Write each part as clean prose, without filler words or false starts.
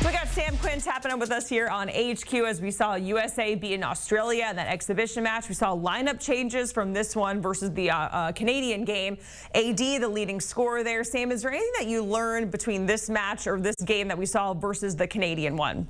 We got Sam Quinn tapping in with us here on HQ as we saw USA beating Australia in that exhibition match. We saw lineup changes from this one versus the Canadian game. AD, the leading scorer there. Sam, is there anything that you learned between this match or this game that we saw versus the Canadian one?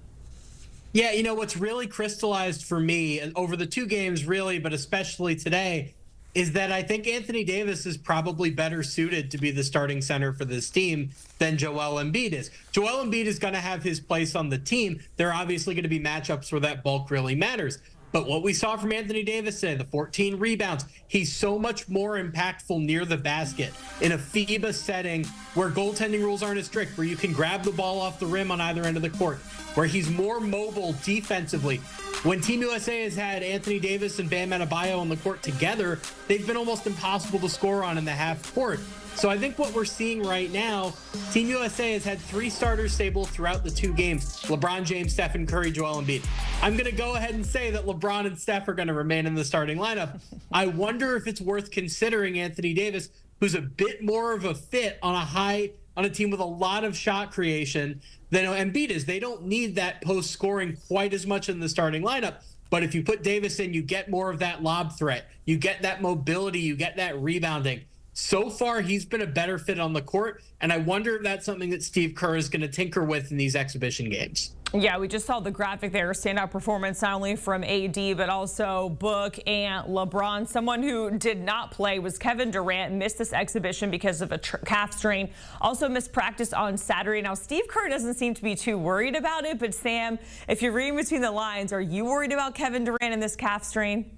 Yeah, you know, what's really crystallized for me and over the two games really, but especially today, is that I think Anthony Davis is probably better suited to be the starting center for this team than Joel Embiid is. Joel Embiid is going to have his place on the team. There are obviously going to be matchups where that bulk really matters. But what we saw from Anthony Davis today, the 14 rebounds, he's so much more impactful near the basket in a FIBA setting where goaltending rules aren't as strict, where you can grab the ball off the rim on either end of the court, where he's more mobile defensively. When Team USA has had Anthony Davis and Bam Adebayo on the court together, they've been almost impossible to score on in the half court. So I think what we're seeing right now, Team USA has had three starters stable throughout the two games: LeBron James, Stephen Curry, Joel Embiid. I'm going to go ahead and say that LeBron and Steph are going to remain in the starting lineup. I wonder if it's worth considering Anthony Davis, who's a bit more of a fit on a team with a lot of shot creation than Embiid is. They don't need that post scoring quite as much in the starting lineup. But if you put Davis in, you get more of that lob threat. You get that mobility. You get that rebounding. So far, he's been a better fit on the court, and I wonder if that's something that Steve Kerr is going to tinker with in these exhibition games. Yeah, we just saw the graphic there, standout performance not only from AD, but also Book and LeBron. Someone who did not play was Kevin Durant, missed this exhibition because of a calf strain, also missed practice on Saturday. Now, Steve Kerr doesn't seem to be too worried about it, but Sam, if you're reading between the lines, are you worried about Kevin Durant and this calf strain?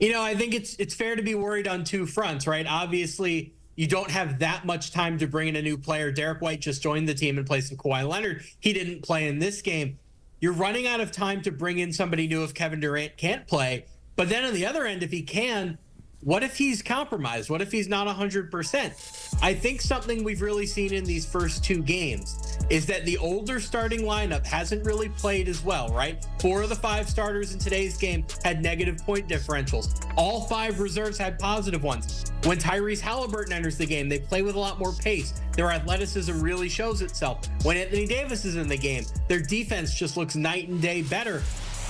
You know, I think it's fair to be worried on two fronts, right? Obviously, you don't have that much time to bring in a new player. Derek White just joined the team in place of Kawhi Leonard. He didn't play in this game. You're running out of time to bring in somebody new if Kevin Durant can't play. But then on the other end, if he can, what if he's compromised? What if he's not 100%? I think something we've really seen in these first two games is that the older starting lineup hasn't really played as well, right? 4 of the 5 starters in today's game had negative point differentials. All 5 reserves had positive ones. When Tyrese Halliburton enters the game, they play with a lot more pace. Their athleticism really shows itself. When Anthony Davis is in the game, their defense just looks night and day better.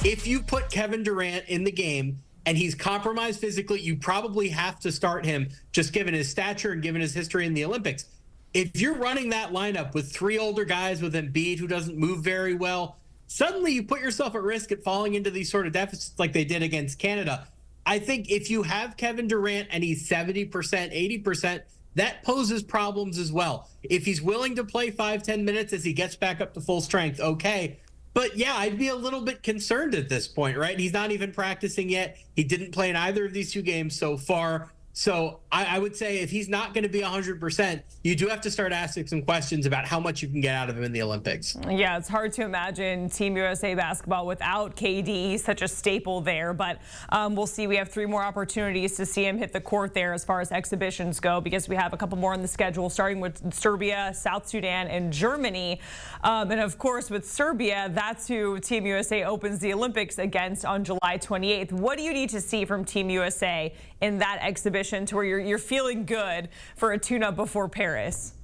If you put Kevin Durant in the game and he's compromised physically, you probably have to start him just given his stature and given his history in the Olympics. If you're running that lineup with 3 older guys with Embiid who doesn't move very well, suddenly you put yourself at risk at falling into these sort of deficits like they did against Canada. I think if you have Kevin Durant and he's 70%, 80%, that poses problems as well. If he's willing to play 5-10 minutes as he gets back up to full strength, okay. But yeah, I'd be a little bit concerned at this point, right? He's not even practicing yet. He didn't play in either of these two games so far. So I would say if he's not going to be 100%, you do have to start asking some questions about how much you can get out of him in the Olympics. Yeah, it's hard to imagine Team USA basketball without KD. He's such a staple there, but we'll see. We have 3 more opportunities to see him hit the court there as far as exhibitions go, because we have a couple more on the schedule, starting with Serbia, South Sudan, and Germany. And of course, with Serbia, that's who Team USA opens the Olympics against on July 28th. What do you need to see from Team USA in that exhibition to where you're feeling good for a tune-up before Paris?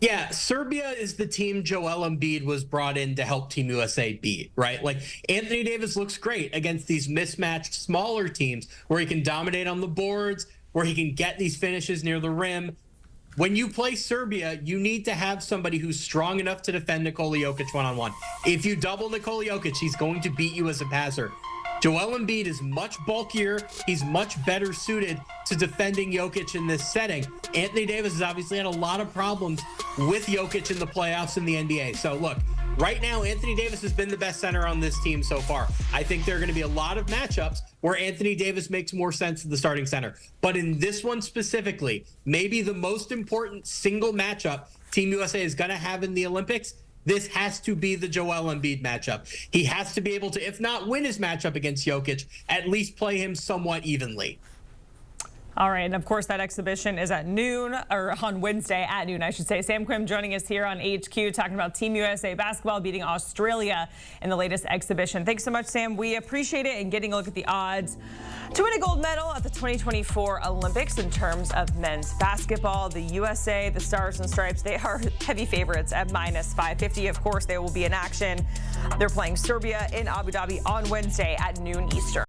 Yeah, Serbia is the team Joel Embiid was brought in to help Team USA beat, right? Like, Anthony Davis looks great against these mismatched smaller teams where he can dominate on the boards, where he can get these finishes near the rim. When you play Serbia, you need to have somebody who's strong enough to defend Nikola Jokic one-on-one. If you double Nikola Jokic, he's going to beat you as a passer. Joel Embiid is much bulkier. He's much better suited to defending Jokic in this setting. Anthony Davis has obviously had a lot of problems with Jokic in the playoffs in the NBA. So look, right now, Anthony Davis has been the best center on this team so far. I think there are going to be a lot of matchups where Anthony Davis makes more sense as the starting center. But in this one specifically, maybe the most important single matchup Team USA is going to have in the Olympics, this has to be the Joel Embiid matchup. He has to be able to, if not win his matchup against Jokic, at least play him somewhat evenly. All right, and of course that exhibition is at noon, or on Wednesday at noon, I should say. Sam Quinn joining us here on HQ talking about Team USA basketball beating Australia in the latest exhibition. Thanks so much, Sam. We appreciate it, and getting a look at the odds to win a gold medal at the 2024 Olympics in terms of men's basketball. The USA, the Stars and Stripes, they are heavy favorites at -550. Of course, they will be in action. They're playing Serbia in Abu Dhabi on Wednesday at noon Eastern.